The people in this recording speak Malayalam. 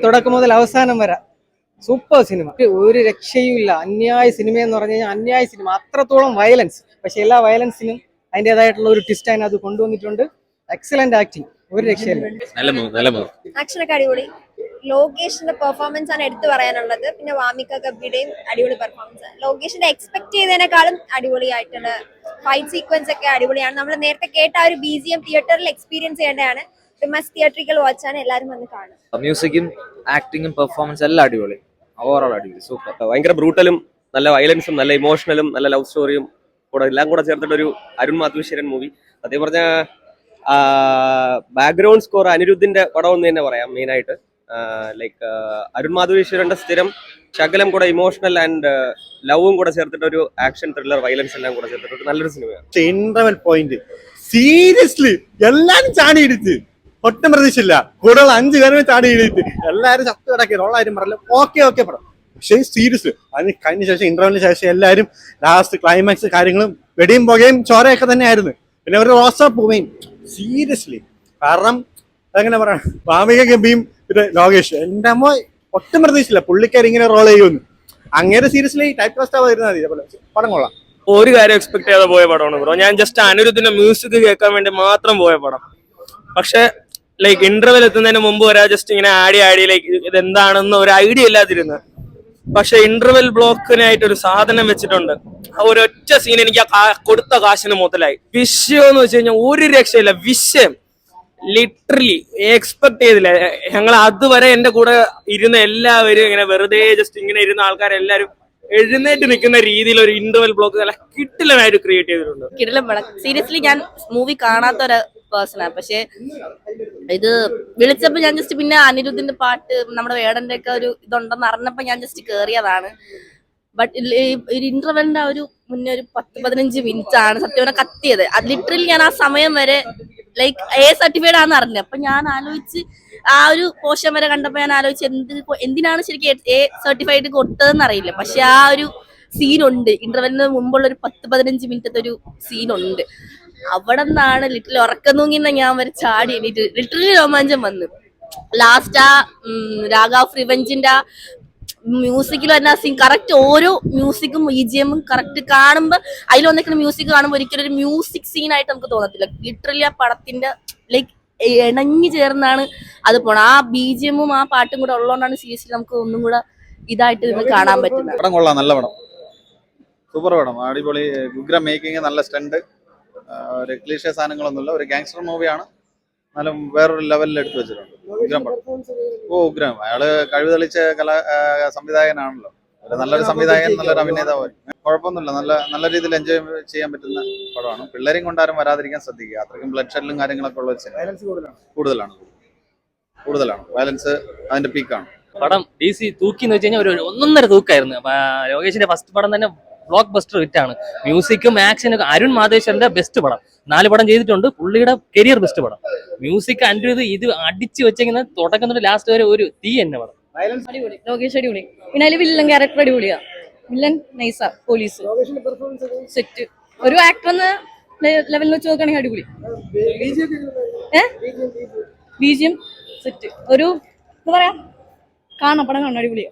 തുടക്കം മുതൽ അവസാനം വരെ സൂപ്പർ സിനിമ, ഒരു രക്ഷയുമില്ല. അന്യായ സിനിമ എന്ന് പറഞ്ഞു കഴിഞ്ഞാൽ അന്യായ സിനിമ, അത്രത്തോളം വയലൻസ്. പക്ഷെ എല്ലാ വയലൻസിനും അതിൻ്റെതായിട്ടുള്ള ഒരു ട്വിസ്റ്റ് അതിനകത്ത് കൊണ്ടുവന്നിട്ടുണ്ട്. എക്സലന്റ് ആക്ടിങ്, ഒരു രക്ഷയില്ല. ആക്ഷനൊക്കെ അടിപൊളി. ലോകേഷിന്റെ പെർഫോമൻസ് ആണ് എടുത്തു പറയാനുള്ളത്. പിന്നെ വാമിക ഗബ്ബിയുടെയും അടിപൊളി പെർഫോമൻസ്. ലോകേഷിന്റെ എക്സ്പെക്ട് ചെയ്തതിനേക്കാളും അടിപൊളിയായിട്ടുള്ള ഫൈറ്റ് സീക്വൻസ് ഒക്കെ അടിപൊളിയാണ്. നമ്മൾ നേരത്തെ കേട്ട ആ ഒരു BGM തിയേറ്ററിൽ എക്സ്പീരിയൻസ് ചെയ്യേണ്ടതാണ്. മസ്റ്റ് തിയേറ്ററിക്കൽ വാച്ചാണ്, എല്ലാവരും വന്ന് കാണും. മ്യൂസിക്കും ആക്ടിങ്ങും പെർഫോമൻസ് എല്ലാം അടിപൊളി, ഓവറോൾ അടിപൊളി, സൂപ്പർ. ഭയങ്കര ബ്രൂട്ടലും നല്ല വയലൻസും നല്ല ഇമോഷണലും നല്ല ലവ് സ്റ്റോറിയും കൂടെ എല്ലാം കൂടെ ചേർത്തിട്ടൊരു അരുൺ മാധുശ്വരൻ മൂവി. സത്യം പറഞ്ഞ ബാക്ക്ഗ്രൗണ്ട് സ്കോർ അനിരുദ്ധിന്റെ പടം എന്ന് തന്നെ പറയാം. മെയിനായിട്ട് ലൈക്ക് അരുൺ മാധുശ്വരന്റെ സ്ഥിരം ശകലം കൂടെ ഇമോഷണൽ ആൻഡ് ലവും കൂടെ ചേർത്തിട്ടൊരു ആക്ഷൻ ത്രില്ലർ വയലൻസ് എല്ലാം കൂടെ ചേർത്തിട്ട് നല്ലൊരു സിനിമയാണ്. സീരിയസ്ലി എല്ലാരും ചാടി ഇടിച്ച്, ഒട്ടും പ്രതീക്ഷയില്ല. കൂടുതൽ 5 പേരും ചാടി ഇടിച്ച് എല്ലാരും ചത്തു കിടക്കിയത് ഉള്ള കാര്യം പറയല്ലോ. ഓക്കെ പടം. പക്ഷേ സീരിയസ് അതിന് കഴിഞ്ഞ ശേഷം ഇന്റർവെല്ലിന് ശേഷം എല്ലാവരും ലാസ്റ്റ് ക്ലൈമാക്സ് കാര്യങ്ങളും വെടിയും പുകയും ചോരയൊക്കെ തന്നെയായിരുന്നു. പിന്നെ ഒരു റോസാപ്പൂവയും സീരിയസ്ലി. കാരണം എങ്ങനെ പറയാം, വാമിക ഗബ്ബിയും ലോകേഷ് എന്റെ അമ്മ ഒട്ടും പ്രതീക്ഷയില്ല പുള്ളിക്കാർ ഇങ്ങനെ റോൾ ചെയ്യുമെന്ന്. അങ്ങനെ സീരിയസ്ലി ടൈപ്പ് കാസ്റ്റ് വരുന്നത് മതി. അതേപോലെ പടം കൊള്ളാം. ഒരു കാര്യം എക്സ്പെക്ട് ചെയ്യാതെ പോയ പടമാണ് ബ്രോ. ഞാൻ ജസ്റ്റ് അനിരുദ്ധിന്റെ മ്യൂസിക് കേൾക്കാൻ വേണ്ടി മാത്രം പോയ പടം. പക്ഷെ ലൈക്ക് ഇന്റർവെൽ എത്തുന്നതിന് മുമ്പ് വരെ ജസ്റ്റ് ഇങ്ങനെ ആടി ലൈക്ക് ഇതെന്താണെന്ന് ഒരു ഐഡിയ ഇല്ലാതിരുന്നത്. പക്ഷെ ഇന്റർവെൽ ബ്ലോക്കിനായിട്ട് ഒരു സാധനം വെച്ചിട്ടുണ്ട്. ആ ഒരൊറ്റ സീൻ എനിക്ക് കൊടുത്ത കാശിന് മുതലായി. വിഷയം എന്ന് വെച്ച് കഴിഞ്ഞാൽ ഒരു രക്ഷയില്ല. വിഷയം ലിറ്ററലി എക്സ്പെക്ട് ചെയ്തില്ല. ഞങ്ങൾ അതുവരെ എന്റെ കൂടെ ഇരുന്ന എല്ലാവരും ഇങ്ങനെ വെറുതെ ജസ്റ്റ് ഇങ്ങനെ ഇരുന്ന ആൾക്കാരെല്ലാരും എഴുന്നേറ്റ് നിൽക്കുന്ന രീതിയിൽ ഒരു ഇന്റർവെൽ ബ്ലോക്ക് നല്ല കിടിലനായിട്ട് ക്രിയേറ്റ് ചെയ്തിട്ടുണ്ട്. കിടിലം പടം. സീരിയസ്ലി ഞാൻ മൂവി കാണാത്ത ഒരു പേഴ്സണാണ്. പക്ഷെ ഇത് വിളിച്ചപ്പോ ഞാൻ ജസ്റ്റ് പിന്നെ അനിരുദ്ധിന്റെ പാട്ട് നമ്മുടെ വേടന്റെ ഒക്കെ ഒരു ഇതുണ്ടെന്ന് അറിഞ്ഞപ്പോ ഞാൻ ജസ്റ്റ് കേറിയതാണ്. ബട്ട് ഒരു ഇന്റർവെല്ലിന്റെ ഒരു മുന്നേ ഒരു 10-15 മിനിറ്റ് ആണ് സത്യം പറഞ്ഞാൽ കത്തിയത്. അത് ലിറ്ററലി ഞാൻ ആ സമയം വരെ ലൈക്ക് സർട്ടിഫൈഡ് ആണെന്ന് അറിഞ്ഞത്. അപ്പൊ ഞാൻ ആലോചിച്ച് ആ ഒരു പോർഷൻ വരെ കണ്ടപ്പോ ഞാൻ ആലോചിച്ച് എന്തിനാണ് ശരിക്കും സർട്ടിഫൈഡ് കൊടുത്തതെന്ന് അറിയില്ല. പക്ഷെ ആ ഒരു സീനുണ്ട്, ഇന്റർവെല്ലിന് മുമ്പുള്ള ഒരു 10-15 മിനിറ്റത്തെ ഒരു സീനുണ്ട്. അവിടെ നിന്നാണ് ലിറ്ററലി ഉറക്കം തൂങ്ങിന്ന ഞാൻ വരെ ചാടി എണീറ്റ് ലിറ്ററലി രോമാഞ്ചം വന്നു. ലാസ്റ്റ് ആ രാഗ ഓഫ് റിവെഞ്ചിന്റെ മ്യൂസിക്കിൽ വരുന്ന സീൻ കറക്റ്റ്, ഓരോ മ്യൂസിക്കും BGM കറക്റ്റ് കാണുമ്പോൾ അതിൽ വന്നിരിക്കുന്ന മ്യൂസിക് കാണുമ്പോൾ ഒരിക്കലും ഒരു മ്യൂസിക് സീനായിട്ട് നമുക്ക് തോന്നത്തില്ല. ലിറ്ററലി ആ പടത്തിന്റെ ലൈക്ക് ഇണങ്ങി ചേർന്നാണ് അത് പോണം. ആ BGM ആ പാട്ടും കൂടെ ഉള്ളതുകൊണ്ടാണ് സീരിയസ്ലി നമുക്ക് ഒന്നും കൂടെ ഇതായിട്ട് നിന്ന് കാണാൻ പറ്റുന്നത്. പടം കൊള്ളാം, നല്ല പടം, സൂപ്പർ പടം, അടിപൊളി, ഉഗ്രം മേക്കിങ്, നല്ല സ്റ്റണ്ട്, ഒരു ക്ലീഷേ സാധനങ്ങളൊന്നുമില്ല. ഒരു ഗാങ്സ്റ്റർ മൂവിയാണ്, നല്ല വേറൊരു ലെവലിൽ എടുത്തു വെച്ചിട്ടുണ്ട്. ഉഗ്രം പടം. ഉഗ്രം. അയാള് കഴിവ് തെളിച്ച സംവിധായകനാണല്ലോ. നല്ലൊരു സംവിധായകൻ, നല്ലൊരു അഭിനേതാവ്. കുഴപ്പമൊന്നുമില്ല, നല്ല രീതിയിൽ എൻജോയ് ചെയ്യാൻ പറ്റുന്ന പടമാണ്. പിള്ളേരെയും കൊണ്ടാരും വരാതിരിക്കാൻ ശ്രദ്ധിക്കുക. അത്രയ്ക്കും ബ്ലഡ് ഷെല്ലും കാര്യങ്ങളൊക്കെ ഉള്ള കൂടുതലാണ് വയലൻസ് അതിന്റെ പീക്കാണ്. പടം DC തൂക്കിന്ന് വെച്ച് കഴിഞ്ഞാൽ ഒരു 1.5 തൂക്കായിരുന്നു. ലോകേഷിന്റെ ഫസ്റ്റ് പടം തന്നെ ബ്ലോക്ക് ബസ്റ്റർ ഹിറ്റാണ്. മ്യൂസിക്കും ആക്ഷനും അരുൺ മാധേശ്വരന്റെ ബെസ്റ്റ് പടം. 4 പടം ചെയ്തിട്ടുണ്ട്. പുള്ളിയുടെ കരിയർ ബെസ്റ്റ് പടം. മ്യൂസിക് ഇത് അടിച്ചു വെച്ചെങ്കിൽ തുടക്കം തൊട്ട് ലാസ്റ്റ് വരെ ഒരു തീ തന്നെ പടം. അടിപൊളി, ലോകേഷ് അടിപൊളി. പിന്നെ അതിൽ വില്ലൻ ക്യാരക്ടർ അടിപൊളിയാ. വില്ലൻ നൈസാ, പോലീസ് സെറ്റ്. ഒരു ആക്ടർ എന്ന ലെവലിൽ വെച്ച് നോക്കുകയാണെങ്കിൽ അടിപൊളി. BGM set. ഒരു എന്താ പറയാ, കാണാം, പടം കാണാം, അടിപൊളിയാ.